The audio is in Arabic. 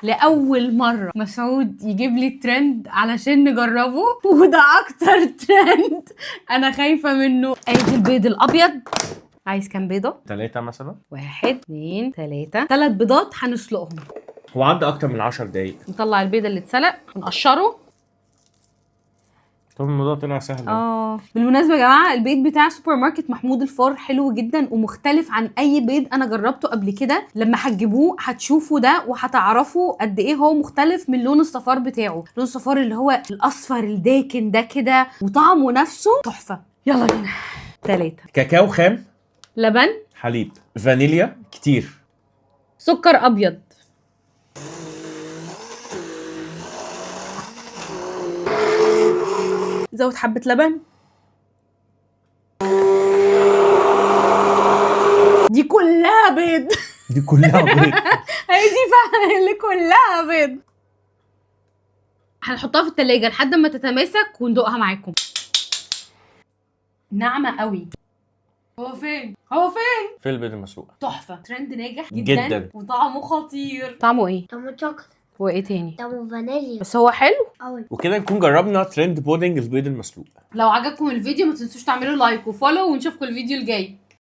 لاول مره مسعود يجيب لي الترند علشان نجربه، وده اكتر ترند انا خايفه منه. ادي البيض الابيض. عايز كام بيضه؟ 3 مثلا. 1 2 3 3 بيضات هنسلقهم. هو عدى اكتر من 10 دقايق. نطلع البيض اللي اتسلق ونقشره. طب الموضوع طلع سهل. بالمناسبه يا جماعه البيض بتاع سوبر ماركت محمود الفار حلو جدا ومختلف عن اي بيض انا جربته قبل كده. لما هتجيبوه هتشوفوا ده وهتعرفوا قد ايه هو مختلف من لون الصفار بتاعه. لون الصفار اللي هو الاصفر الداكن ده كده، وطعمه نفسه تحفه. يلا بينا. 3 كاكاو خام، لبن، حليب، فانيليا كتير، سكر ابيض، زود حبه لبن. دي كلها بيض. دي كلها بيض. هي دي فعلا اللي كلها بيض. هنحطها في التلاجة لحد ما تتماسك وندوقها معاكم. ناعمة قوي. هو فين؟ في البيض المسلوق. تحفة، ترند ناجح جدا, جداً. وطعمه خطير. طعمه ايه؟ طعمه شوكولاتة، وايه تاني؟ طعمه فانيليا بس هو حلو. قوي. وكده نكون جربنا ترند بودنج البيض المسلوق. لو عجبكم الفيديو ما تنسوش تعملوا لايك وفولو، ونشوفكم الفيديو الجاي.